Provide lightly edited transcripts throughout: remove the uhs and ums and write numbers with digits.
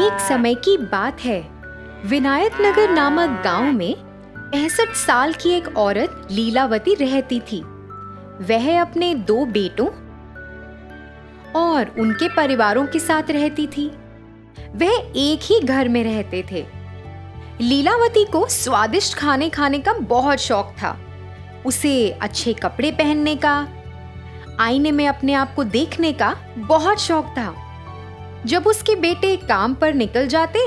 एक समय की बात है। विनायक नगर नामक गांव में 65 साल की एक औरत लीलावती रहती थी। वह अपने 2 बेटों और उनके परिवारों के साथ रहती थी। वह एक ही घर में रहते थे। लीलावती को स्वादिष्ट खाने खाने का बहुत शौक था। उसे अच्छे कपड़े पहनने का, आईने में अपने आप को देखने का बहुत शौक था। जब उसके बेटे काम पर निकल जाते,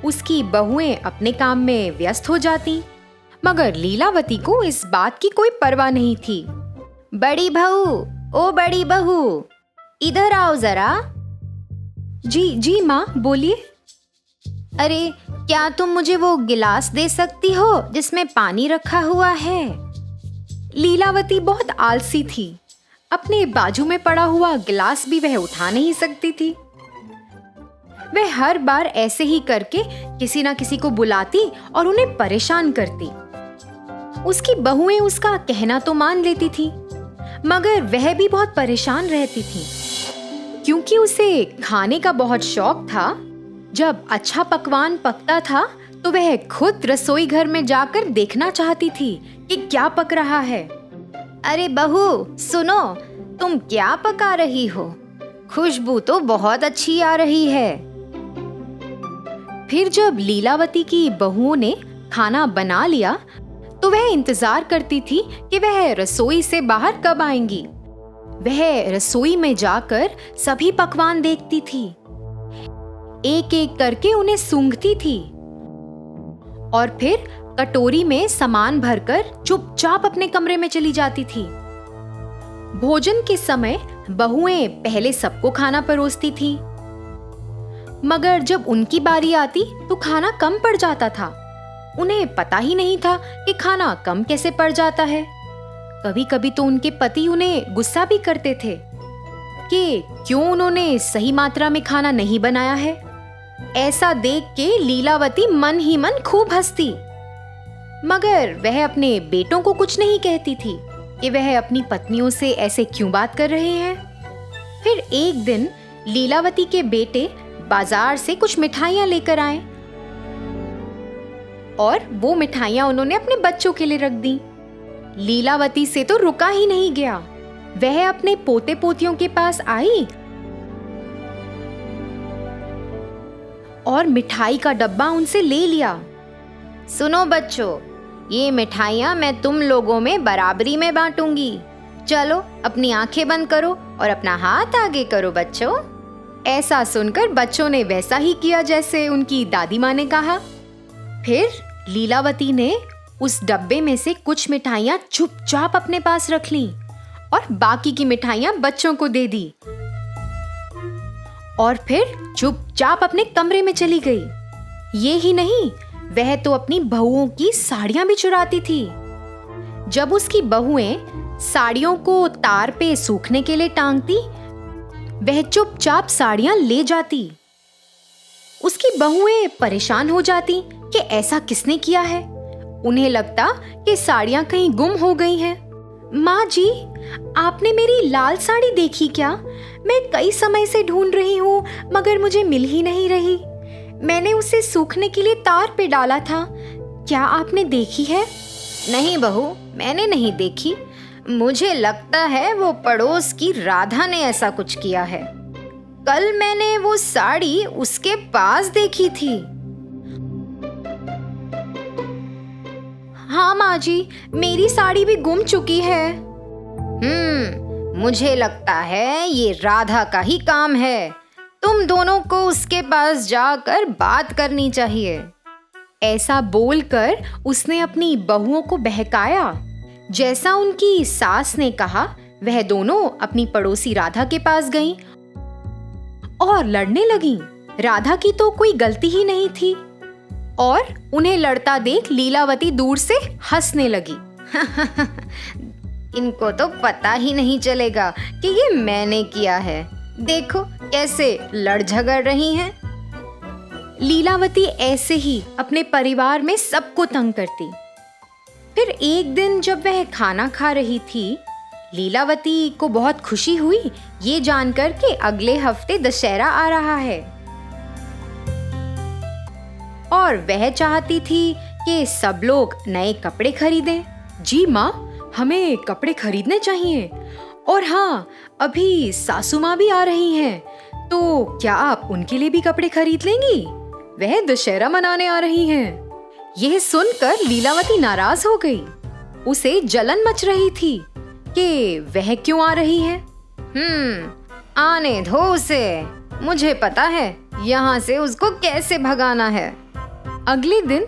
उसकी बहुएं अपने काम में व्यस्त हो जाती, मगर लीलावती को इस बात की कोई परवाह नहीं थी। बड़ी बहू, ओ बड़ी बहू, इधर आओ जरा। जी माँ, बोलिए। अरे, क्या तुम मुझे वो गिलास दे सकती हो जिसमें पानी रखा हुआ है? लीलावती बहुत आलसी थी। अपने बाजू में पड़ा हुआ गिलास भी वह उठा नहीं सकती थी। वह हर बार ऐसे ही करके किसी ना किसी को बुलाती और उन्हें परेशान करती। उसकी बहुएं उसका कहना तो मान लेती थी, मगर वह भी बहुत परेशान रहती थी, क्योंकि उसे खाने का बहुत शौक था। जब अच्छा पकवान पकता था तो वह खुद रसोई घर में जाकर देखना चाहती थी कि क्या पक रहा है। अरे बहू, सुनो, तुम क्या पका रही हो? खुशबू तो बहुत अच्छी आ रही है। फिर जब लीलावती की बहुओं ने खाना बना लिया तो वह इंतजार करती थी कि वह रसोई से बाहर कब आएंगी। वह रसोई में जाकर सभी पकवान देखती थी, एक एक करके उन्हें सूंघती थी और फिर कटोरी में सामान भरकर चुपचाप अपने कमरे में चली जाती थी। भोजन के समय बहुएं पहले सबको खाना परोसती थी, मगर जब उनकी बारी आती तो खाना कम पड़ जाता था। उन्हें पता ही नहीं था कि खाना कम कैसे पड़ जाता है। कभी कभी तो उनके पति उन्हें गुस्सा भी करते थे कि क्यों उन्होंने सही मात्रा में खाना नहीं बनाया है। ऐसा देख के लीलावती मन ही मन खूब हंसती, मगर वह अपने बेटों को कुछ नहीं कहती थी कि वह अपनी पत्नियों से ऐसे क्यों बात कर रहे हैं। फिर एक दिन लीलावती के बेटे बाजार से कुछ मिठाइयां लेकर आए और वो मिठाइयां उन्होंने अपने बच्चों के लिए रख दी। लीलावती से तो रुका ही नहीं गया। वह अपने पोते पोतियों के पास आई और मिठाई का डब्बा उनसे ले लिया। सुनो बच्चों, ये मिठाइयां मैं तुम लोगों में बराबरी में बांटूंगी। चलो, अपनी आंखें बंद करो और अपना हाथ आगे करो बच्चों। ऐसा सुनकर बच्चों ने वैसा ही किया जैसे उनकी दादी माँ ने कहा। फिर लीलावती ने उस डब्बे में से कुछ मिठाइयां चुपचाप अपने पास रख लीं और बाकी की मिठाइयां बच्चों को दे दी और फिर चुपचाप अपने कमरे में चली गई। ये ही नहीं, वह तो अपनी बहुओं की साड़ियां भी चुराती थी। जब उसकी बहुएं साड़ियों को तार पे सूखने के लिए टांगती, वह चुपचाप साड़ियां ले जाती। उसकी बहुएं परेशान हो जाती कि ऐसा किसने किया है। उन्हें लगता कि साड़ियां कहीं गुम हो गई हैं। माँ जी, आपने मेरी लाल साड़ी देखी क्या? मैं कई समय से ढूंढ रही हूँ, मगर मुझे मिल ही नहीं रही। मैंने उसे सूखने के लिए तार पे डाला था। क्या आपने देखी है? नहीं बहू, मैंने नहीं देखी। मुझे लगता है वो पड़ोस की राधा ने ऐसा कुछ किया है। कल मैंने वो साड़ी उसके पास देखी थी। हाँ माँ जी, मेरी साड़ी भी गुम चुकी है। मुझे लगता है ये राधा का ही काम है। तुम दोनों को उसके पास जाकर बात करनी चाहिए। ऐसा बोलकर उसने अपनी बहुओं को बहकाया। जैसा उनकी सास ने कहा, वह दोनों अपनी पड़ोसी राधा के पास गईं और लड़ने लगीं। राधा की तो कोई गलती ही नहीं थी और उन्हें लड़ता देख लीलावती दूर से हंसने लगी। इनको तो पता ही नहीं चलेगा कि ये मैंने किया है। देखो कैसे लड़ झगड़ रही हैं। लीलावती ऐसे ही अपने परिवार में सबको तंग करती। फिर एक दिन जब वह खाना खा रही थी, लीलावती को बहुत खुशी हुई ये जानकर कि अगले हफ्ते दशहरा आ रहा है। और वह चाहती थी कि सब लोग नए कपड़े खरीदें। जी माँ, हमें कपड़े खरीदने चाहिए। और हाँ, अभी सासू माँ भी आ रही हैं, तो क्या आप उनके लिए भी कपड़े खरीद लेंगी? वह दशहरा मनाने आ रही हैं। यह सुनकर लीलावती नाराज हो गई। उसे जलन मच रही थी कि वह क्यों आ रही है। आने दो उसे, मुझे पता है यहाँ से उसको कैसे भगाना है। अगले दिन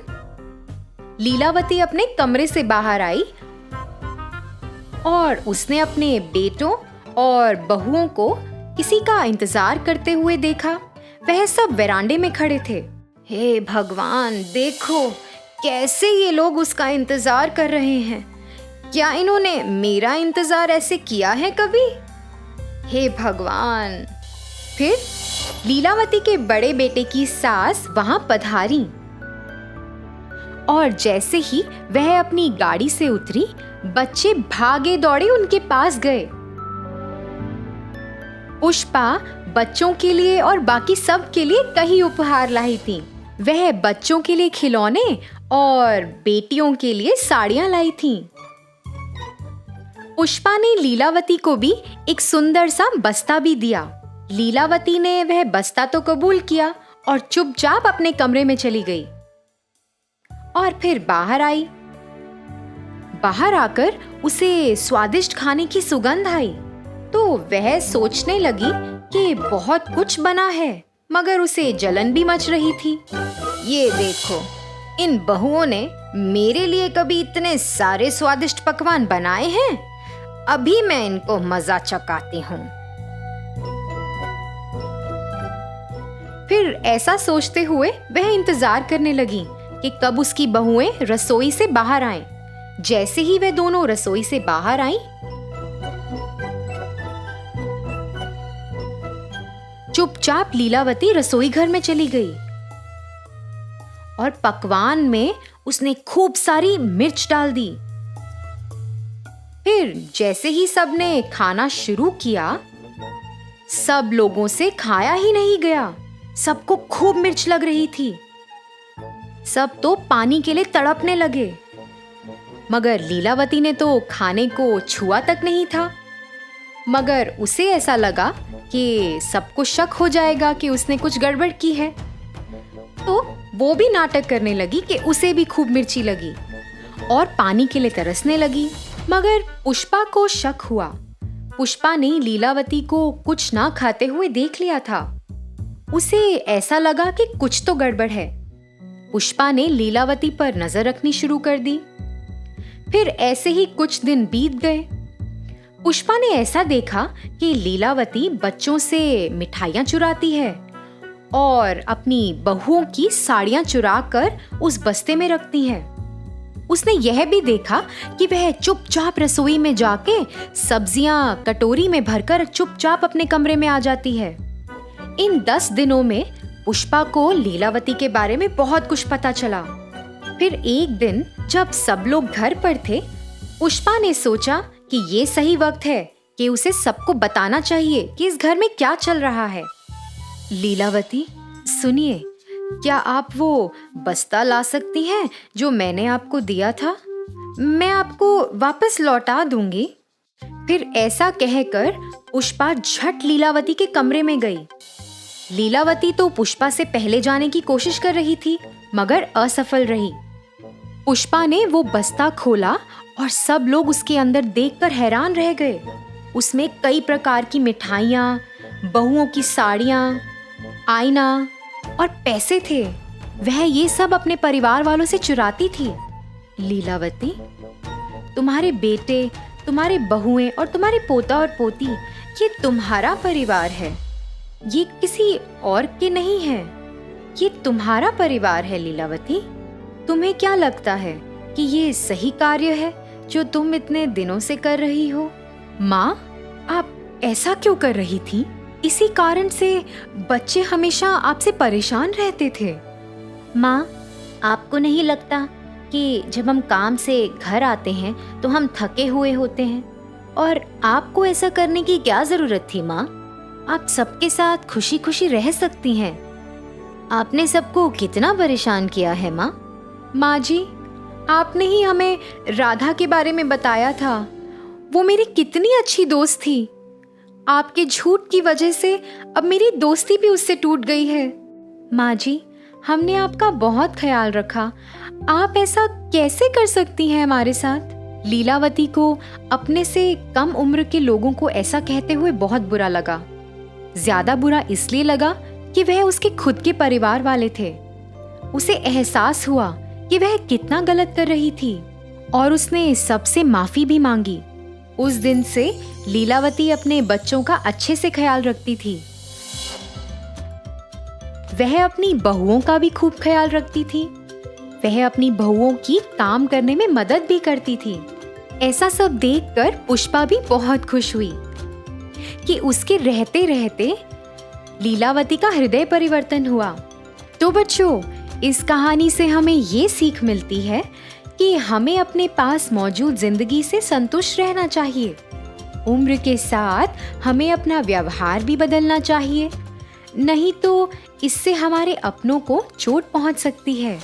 लीलावती अपने कमरे से बाहर आई और उसने अपने बेटों और बहुओं को किसी का इंतजार करते हुए देखा। वह सब वेरांडे में खड़े थे। हे भगवान, देखो कैसे ये लोग उसका इंतजार कर रहे हैं। क्या इन्होंने मेरा इंतजार ऐसे किया है कभी? हे भगवान। फिर लीलावती के बड़े बेटे की सास वहां पधारी और जैसे ही वह अपनी गाड़ी से उतरी, बच्चे भागे दौड़े उनके पास गए। पुष्पा बच्चों के लिए और बाकी सब के लिए कई उपहार लाई थी। वह बच्चों के लिए खिलौने और बेटियों के लिए साड़ियां लाई थीं। पुष्पा ने लीलावती को भी एक सुंदर सा बस्ता भी दिया। लीलावती ने वह बस्ता तो कबूल किया और चुपचाप अपने कमरे में चली गई और फिर बाहर आई। बाहर आकर उसे स्वादिष्ट खाने की सुगंध आई, तो वह सोचने लगी कि बहुत कुछ बना है, मगर उसे जलन भी मच रही थी। ये देखो, इन बहुओं ने मेरे लिए कभी इतने सारे स्वादिष्ट पकवान बनाए हैं। अभी मैं इनको मजा चखाती हूँ। फिर ऐसा सोचते हुए वह इंतजार करने लगी कि कब उसकी बहुएं रसोई से बाहर आएं। जैसे ही वे दोनों रसोई से बाहर आईं, चुपचाप लीलावती रसोई घर में चली गई और पकवान में उसने खूब सारी मिर्च डाल दी। फिर जैसे ही सबने खाना शुरू किया, सब लोगों से खाया ही नहीं गया। सबको खूब मिर्च लग रही थी। सब तो पानी के लिए तड़पने लगे, मगर लीलावती ने तो खाने को छुआ तक नहीं था। मगर उसे ऐसा लगा कि सबको शक हो जाएगा कि उसने कुछ गड़बड़ की है, तो वो भी नाटक करने लगी कि उसे भी खूब मिर्ची लगी और पानी के लिए तरसने लगी। मगर पुष्पा को शक हुआ। पुष्पा ने लीलावती को कुछ ना खाते हुए देख लिया था। उसे ऐसा लगा कि कुछ तो गड़बड़ है। पुष्पा ने लीलावती पर नजर रखनी शुरू कर दी। फिर ऐसे ही कुछ दिन बीत गए। पुष्पा ने ऐसा देखा कि लीलावती बच्चों से मिठाइयां चुराती है और अपनी बहुओं की साड़ियां चुरा कर उस बस्ते में रखती है। उसने यह भी देखा कि वह चुपचाप रसोई में जाके सब्जियां कटोरी में भरकर चुपचाप अपने कमरे में आ जाती है। इन 10 दिनों में पुष्पा को लीलावती के बारे में बहुत कुछ पता चला। फिर एक दिन जब सब लोग घर पर थे, पुष्पा ने सोचा कि ये सही वक्त है कि उसे सबको बताना चाहिए कि इस घर में क्या चल रहा है। लीलावती, सुनिए, क्या आप वो बस्ता ला सकती हैं जो मैंने आपको दिया था? मैं आपको वापस लौटा दूंगी। फिर ऐसा कहकर पुष्पा झट लीलावती के कमरे में गई। लीलावती तो पुष्पा से पहले जाने की कोशिश कर रही थी, मगर असफल रही। पुष्पा ने वो बस्ता खोला और सब लोग उसके अंदर देखकर हैरान रह गए। उसमें कई प्रकार की मिठाइयाँ, बहुओं की साड़ियाँ, आईना और पैसे थे। वह ये सब अपने परिवार वालों से चुराती थी। लीलावती, तुम्हारे बेटे, तुम्हारे बहुएं और तुम्हारे पोता और पोती, ये तुम्हारा परिवार है। ये किसी और के नहीं है। ये तुम्हारा परिवार है लीलावती। तुम्हें क्या लगता है कि ये सही कार्य है जो तुम इतने दिनों से कर रही हो? माँ, आप ऐसा क्यों कर रही थी? इसी कारण से बच्चे हमेशा आपसे परेशान रहते थे। माँ, आपको नहीं लगता कि जब हम काम से घर आते हैं तो हम थके हुए होते हैं? और आपको ऐसा करने की क्या जरूरत थी माँ? आप सबके साथ खुशी खुशी रह सकती हैं। आपने सबको कितना परेशान किया है माँ? माँ जी, आपने ही हमें राधा के बारे में बताया था। वो मेरी कितनी अच्छी दोस्त थी। आपके झूठ की वजह से अब मेरी दोस्ती भी उससे टूट गई है। माँ जी, हमने आपका बहुत ख्याल रखा। आप ऐसा कैसे कर सकती हैं हमारे साथ? लीलावती को अपने से कम उम्र के लोगों को ऐसा कहते हुए बहुत बुरा लगा। ज्यादा बुरा इसलिए लगा कि वह उसके खुद के परिवार वाले थे। उसे एहसास हुआ कि वह कितना गलत कर रही थी और उसने सबसे माफी भी मांगी। उस दिन से लीलावती अपने बच्चों का अच्छे से ख्याल रखती थी। वह अपनी बहुओं का भी खूब ख्याल रखती थी। वह अपनी बहुओं की काम करने में मदद भी करती थी। ऐसा सब देखकर पुष्पा भी बहुत खुश हुई कि उसके रहते रहते लीलावती का हृदय परिवर्तन हुआ। तो बच्चों, इस कहानी से हमें ये सीख मिलती है कि हमें अपने पास मौजूद जिंदगी से संतुष्ट रहना चाहिए। उम्र के साथ हमें अपना व्यवहार भी बदलना चाहिए, नहीं तो इससे हमारे अपनों को चोट पहुंच सकती है।